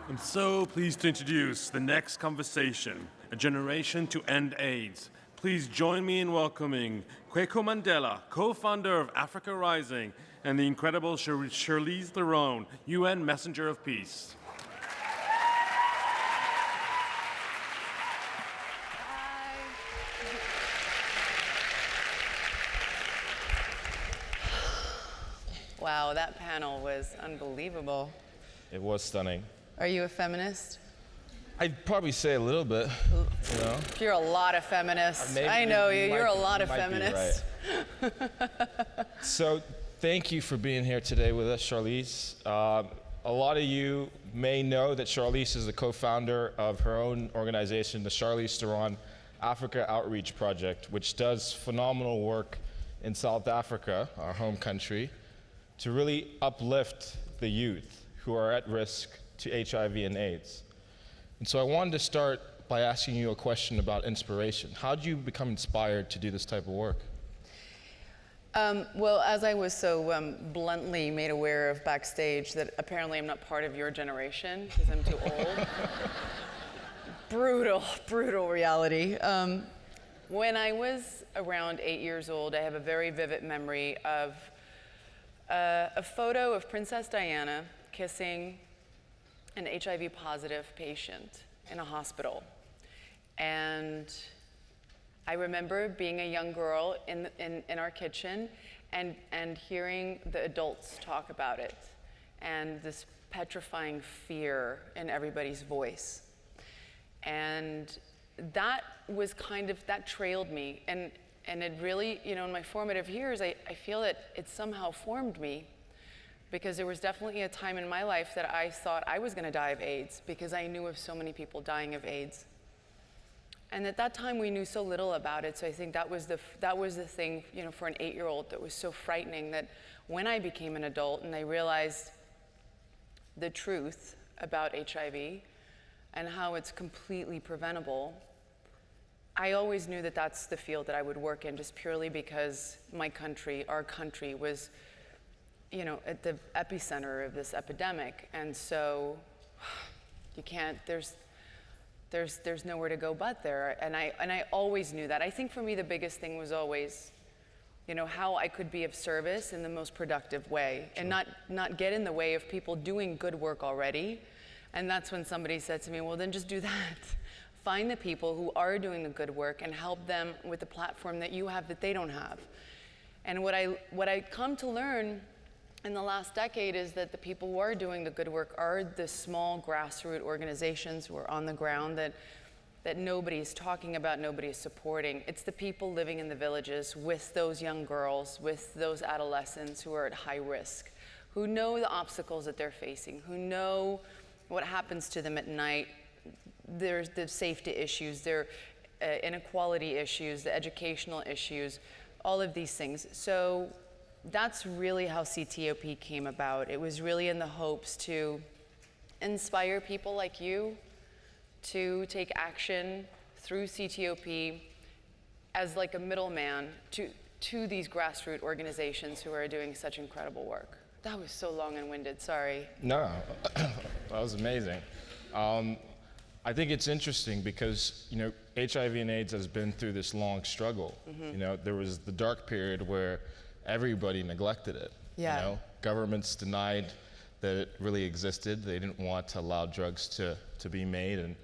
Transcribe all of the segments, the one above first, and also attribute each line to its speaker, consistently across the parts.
Speaker 1: I'm so pleased to introduce the next conversation, A Generation to End AIDS. Please join me in welcoming Kweku Mandela, co-founder of Africa Rising, and the incredible Charlize Theron, UN Messenger of Peace.
Speaker 2: Wow, that panel was unbelievable.
Speaker 3: It was stunning.
Speaker 2: Are you a feminist?
Speaker 3: I'd probably say a little bit, you know.
Speaker 2: You're a lot of feminists.
Speaker 3: Maybe
Speaker 2: I know you. You're a
Speaker 3: might-
Speaker 2: lot
Speaker 3: you
Speaker 2: of
Speaker 3: might be
Speaker 2: feminists.
Speaker 3: right. So thank you for being here today with us, Charlize. A lot of you may know that Charlize is the co-founder of her own organization, the Charlize Theron Africa Outreach Project, which does phenomenal work in South Africa, our home country, to really uplift the youth who are at risk to HIV and AIDS. And so I wanted to start by asking you a question about inspiration. How did you become inspired to do this type of work?
Speaker 2: Well, as I was so bluntly made aware of backstage that apparently I'm not part of your generation because I'm too old. Brutal reality. When I was around 8 years old, I have a very vivid memory of a photo of Princess Diana kissing an HIV positive patient in a hospital. And I remember being a young girl in our kitchen and hearing the adults talk about it and this petrifying fear in everybody's voice. And that was that trailed me. And it really, in my formative years, I feel that it somehow formed me, because there was definitely a time in my life that I thought I was going to die of AIDS because I knew of so many people dying of AIDS. And at that time, we knew so little about it. So I think that was the thing, for an 8-year-old that was so frightening, that when I became an adult and I realized the truth about HIV and how it's completely preventable, I always knew that that's the field that I would work in, just purely because our country was, at the epicenter of this epidemic. And so you can't, there's nowhere to go but there. And I always knew that. I think for me, the biggest thing was always, how I could be of service in the most productive way, and not get in the way of people doing good work already. And that's when somebody said to me, well, then just do that. Find the people who are doing the good work and help them with the platform that you have that they don't have. And what I come to learn in the last decade is that the people who are doing the good work are the small grassroots organizations who are on the ground that nobody's talking about, nobody's supporting. It's the people living in the villages with those young girls, with those adolescents who are at high risk, who know the obstacles that they're facing, who know what happens to them at night. There's the safety issues, there inequality issues, the educational issues, all of these things. So that's really how CTOP came about. It was really in the hopes to inspire people like you to take action through CTOP as like a middleman to these grassroots organizations who are doing such incredible work. That was so long and winded, sorry.
Speaker 3: No, that was amazing. I think it's interesting because, HIV and AIDS has been through this long struggle. Mm-hmm. There was the dark period where everybody neglected it.
Speaker 2: Yeah.
Speaker 3: Governments denied that it really existed. They didn't want to allow drugs to be made. And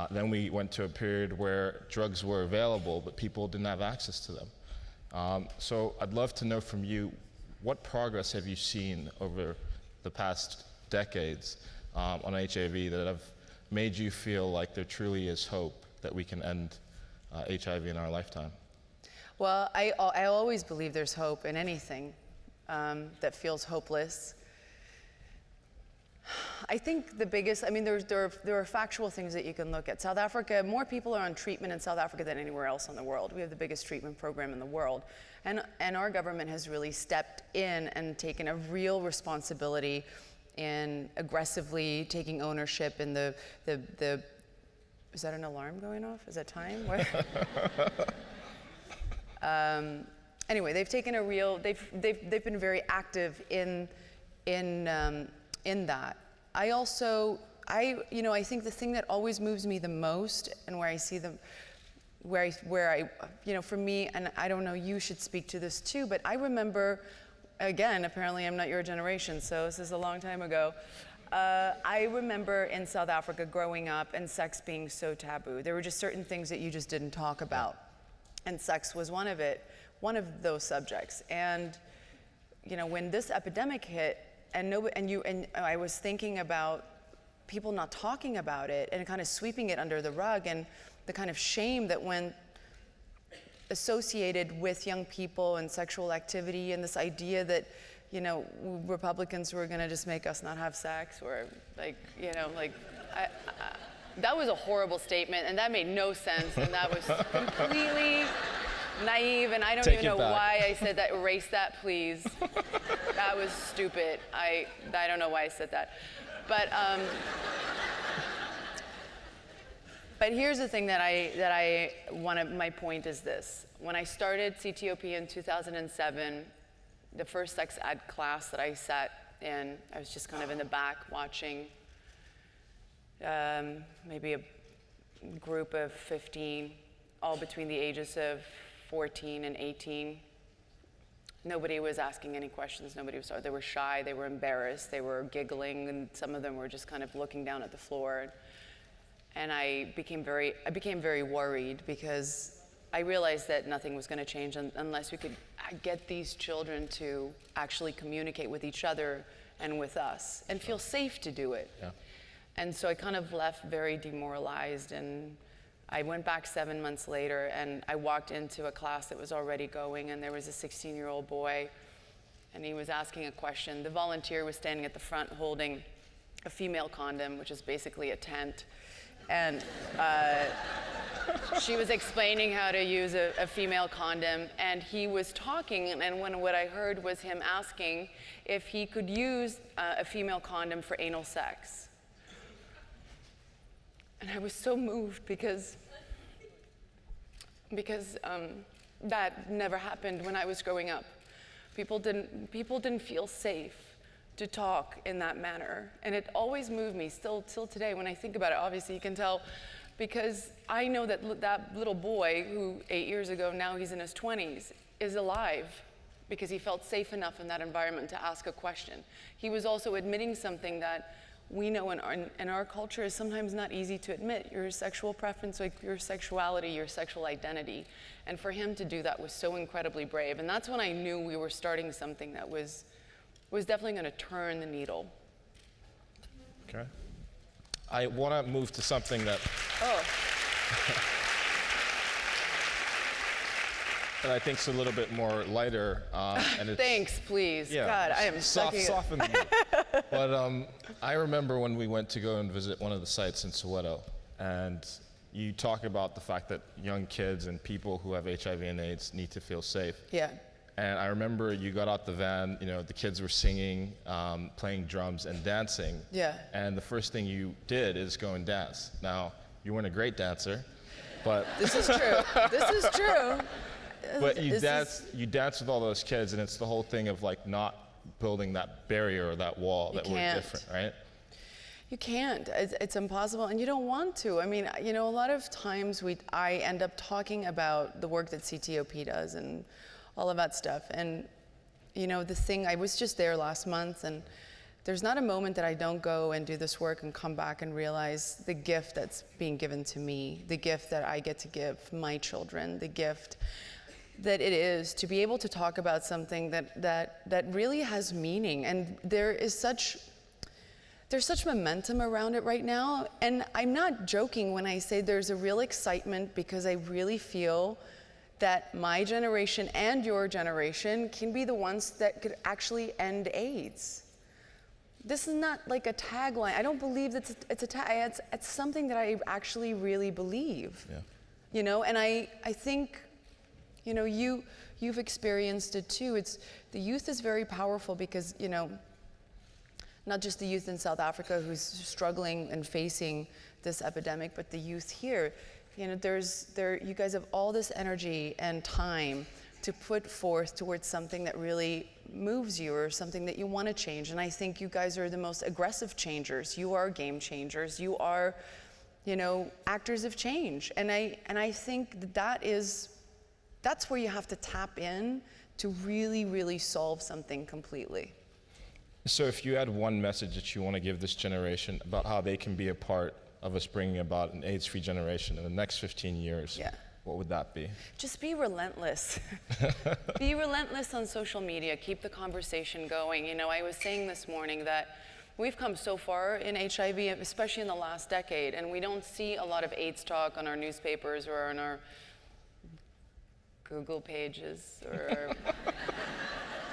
Speaker 3: then we went to a period where drugs were available, but people didn't have access to them. So I'd love to know from you, what progress have you seen over the past decades on HIV that have made you feel like there truly is hope that we can end HIV in our lifetime?
Speaker 2: Well, I always believe there's hope in anything that feels hopeless. I think the biggest, there are factual things that you can look at. South Africa, more people are on treatment in South Africa than anywhere else in the world. We have the biggest treatment program in the world. And our government has really stepped in and taken a real responsibility in aggressively taking ownership in the is that an alarm going off? Is that time? Anyway, they've taken a real, they've been very active in that. I I think the thing that always moves me the most, and where I see for me, and I don't know, you should speak to this too, but I remember, again, apparently I'm not your generation, so this is a long time ago. I remember in South Africa growing up and sex being so taboo. There were just certain things that you just didn't talk about, and sex was one of those subjects. And when this epidemic hit, and I was thinking about people not talking about it and kind of sweeping it under the rug, and the kind of shame that went associated with young people and sexual activity, and this idea that Republicans were going to just make us not have sex, or that was a horrible statement, and that made no sense, and that was completely naive, and I don't even know why I said that. Erase that, please. That was stupid. I don't know why I said that. But here's the thing my point is this. When I started CTOP in 2007, the first sex ed class that I sat in, I was just kind of in the back watching maybe a group of 15, all between the ages of 14 and 18. Nobody was asking any questions. They were shy, they were embarrassed, they were giggling, and some of them were just kind of looking down at the floor. And I became very worried, because I realized that nothing was going to change unless we could get these children to actually communicate with each other and with us and feel safe to do it.
Speaker 3: Yeah.
Speaker 2: And so I kind of left very demoralized, and I went back 7 months later, and I walked into a class that was already going, and there was a 16-year-old boy, and he was asking a question. The volunteer was standing at the front holding a female condom, which is basically a tent. And she was explaining how to use a female condom, and he was talking, and what I heard was him asking if he could use a female condom for anal sex. And I was so moved, because that never happened when I was growing up. People didn't feel safe to talk in that manner. And it always moved me, still till today, when I think about it. Obviously you can tell, because I know that that little boy who 8 years ago, now he's in his 20s, is alive because he felt safe enough in that environment to ask a question. He was also admitting something that we know in our culture is sometimes not easy to admit, your sexual preference, like your sexuality, your sexual identity. And for him to do that was so incredibly brave. And that's when I knew we were starting something that was definitely going to turn the needle.
Speaker 3: Okay. I want to move to something that that I think is a little bit more lighter. And it's,
Speaker 2: thanks, please.
Speaker 3: Yeah,
Speaker 2: God, I am
Speaker 3: soften the mood. But I remember when we went to go and visit one of the sites in Soweto, and you talk about the fact that young kids and people who have HIV and AIDS need to feel safe.
Speaker 2: Yeah.
Speaker 3: And I remember you got out the van, the kids were singing, playing drums and dancing.
Speaker 2: Yeah.
Speaker 3: And the first thing you did is go and dance. Now, you weren't a great dancer, but...
Speaker 2: This is true. This is true.
Speaker 3: But you dance with all those kids, and it's the whole thing of like not building that barrier or that wall that we're different, right?
Speaker 2: You can't. It's impossible, and you don't want to. I mean, a lot of times I end up talking about the work that CTOP does and all of that stuff. And the thing, I was just there last month, and there's not a moment that I don't go and do this work and come back and realize the gift that's being given to me, the gift that I get to give my children, the gift that it is to be able to talk about something that really has meaning. And there's such momentum around it right now. And I'm not joking when I say there's a real excitement, because I really feel that my generation and your generation can be the ones that could actually end AIDS. This is not like a tagline. I don't believe that it's a tag. It's something that I actually really believe. Yeah. And I think, you've experienced it too. The youth is very powerful, because, not just the youth in South Africa who's struggling and facing this epidemic, but the youth here. You guys have all this energy and time to put forth towards something that really moves you or something that you want to change. And I think you guys are the most aggressive changers. You are game changers. You are, actors of change. And I think that's where you have to tap in to really, really solve something completely.
Speaker 3: So if you had one message that you want to give this generation about how they can be a part of us bringing about an AIDS-free generation in the next 15 years,
Speaker 2: Yeah.
Speaker 3: what would that be?
Speaker 2: Just be relentless. Be relentless on social media. Keep the conversation going. I was saying this morning that we've come so far in HIV, especially in the last decade, and we don't see a lot of AIDS talk on our newspapers or on our Google pages or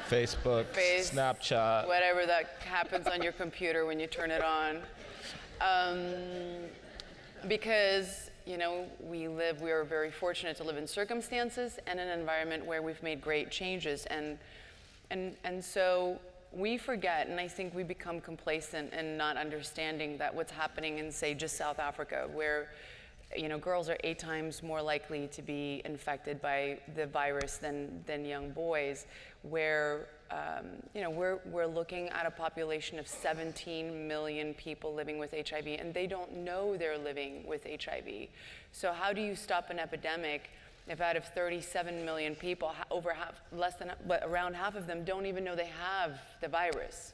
Speaker 3: Facebook, Snapchat.
Speaker 2: Whatever that happens on your computer when you turn it on. Because we are very fortunate to live in circumstances and an environment where we've made great changes, and so we forget, and I think we become complacent in not understanding that what's happening in, say, just South Africa, where girls are 8 times more likely to be infected by the virus than young boys, where we're looking at a population of 17 million people living with HIV, and they don't know they're living with HIV. So how do you stop an epidemic if out of 37 million people, around half of them don't even know they have the virus?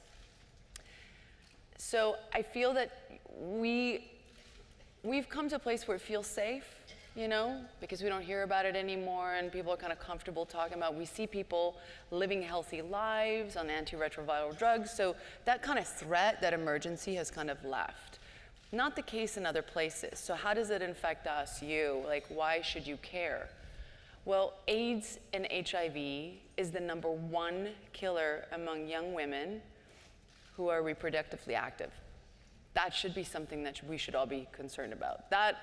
Speaker 2: So I feel that we've come to a place where it feels safe, because we don't hear about it anymore and people are kind of comfortable talking about. We see people living healthy lives on antiretroviral drugs, so that kind of threat, that emergency has kind of left. Not the case in other places. So how does it infect us, you? Like, why should you care? Well, AIDS and HIV is the #1 killer among young women who are reproductively active. That should be something that we should all be concerned about. That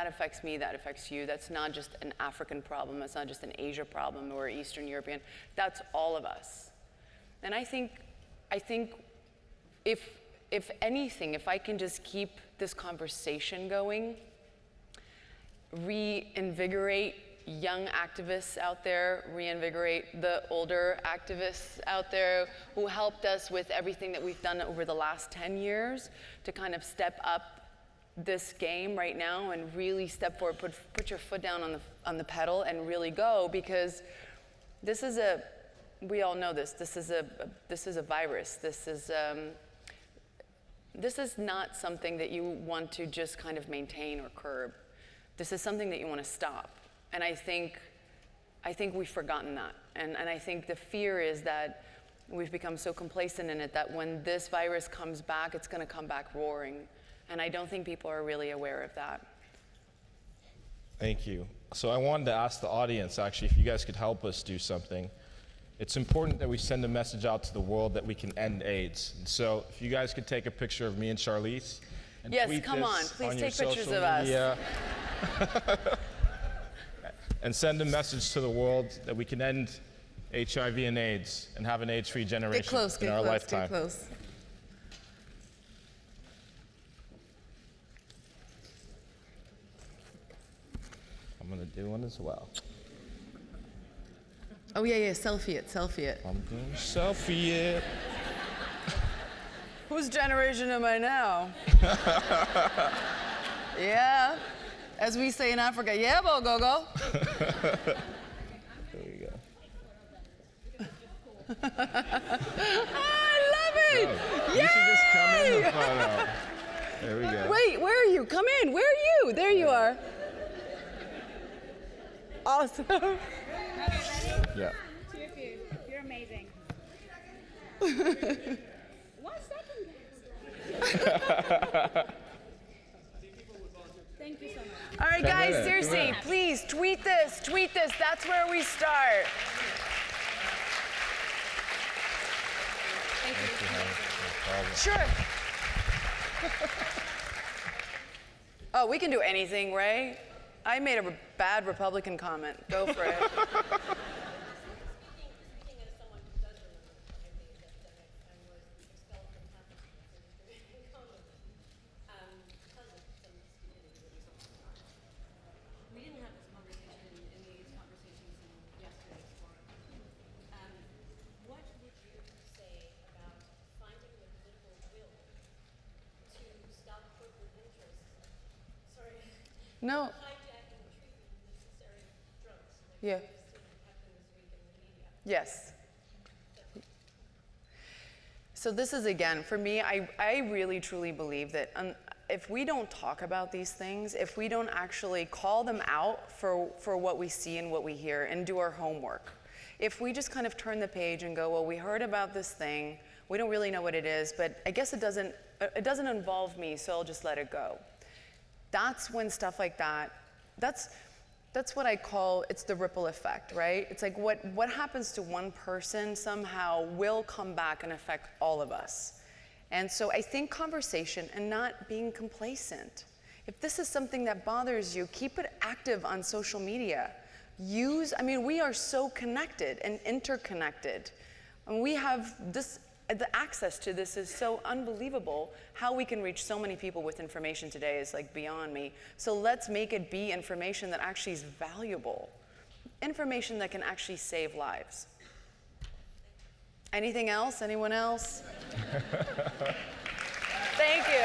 Speaker 2: affects me, that affects you. That's not just an African problem, that's not just an Asia problem or Eastern European, that's all of us. And I think if anything, if I can just keep this conversation going, reinvigorate young activists out there, reinvigorate the older activists out there who helped us with everything that we've done over the last 10 years to kind of step up this game right now and really step forward, put your foot down on the pedal and really go, because we all know this is a virus. This is not something that you want to just kind of maintain or curb. This is something that you want to stop. And I think we've forgotten that. And I think the fear is that we've become so complacent in it that when this virus comes back, it's going to come back roaring. And I don't think people are really aware of that.
Speaker 3: Thank you. So I wanted to ask the audience, actually, if you guys could help us do something. It's important that we send a message out to the world that we can end AIDS. And so if you guys could take a picture of me and Charlize and
Speaker 2: yes,
Speaker 3: tweet
Speaker 2: come
Speaker 3: this
Speaker 2: on, please
Speaker 3: on
Speaker 2: take
Speaker 3: your
Speaker 2: pictures
Speaker 3: social
Speaker 2: of
Speaker 3: media. And send a message to the world that we can end HIV and AIDS and have an AIDS-free generation in our lifetime.
Speaker 2: Get close.
Speaker 3: I'm gonna do one as well.
Speaker 2: Oh yeah, selfie it.
Speaker 3: I'm gonna selfie it.
Speaker 2: Whose generation am I now? Yeah, as we say in Africa, yeah, go.
Speaker 3: There we go.
Speaker 2: I love it!
Speaker 3: Oh, you should just come in the photo. There we go.
Speaker 2: Wait, where are you? Come in. Where are you? There you are. Awesome.
Speaker 4: Okay, ready?
Speaker 3: Yeah.
Speaker 4: 2 of you. You're amazing. 1 second, guys. Thank you so much.
Speaker 2: All right, guys, seriously, please tweet this. That's where we start.
Speaker 4: Thank you.
Speaker 2: Sure. Oh, we can do anything, Ray. I made a bad Republican comment. Go for it.
Speaker 5: We didn't have this conversation in these conversations in yesterday's forum.
Speaker 2: No. Yeah. Yes. So this is, again, for me, I really truly believe that if we don't talk about these things, if we don't actually call them out for what we see and what we hear and do our homework, if we just kind of turn the page and go, well, we heard about this thing, we don't really know what it is, but I guess it doesn't involve me, so I'll just let it go. That's when stuff like that, that's what I call, it's the ripple effect, right? It's like what happens to one person somehow will come back and affect all of us. And so I think conversation and not being complacent. If this is something that bothers you, keep it active on social media. We are so connected and interconnected. And we have this, the access to this is so unbelievable. How we can reach so many people with information today is like beyond me. So let's make it be information that actually is valuable. Information that can actually save lives. Anything else? Anyone else? Thank you.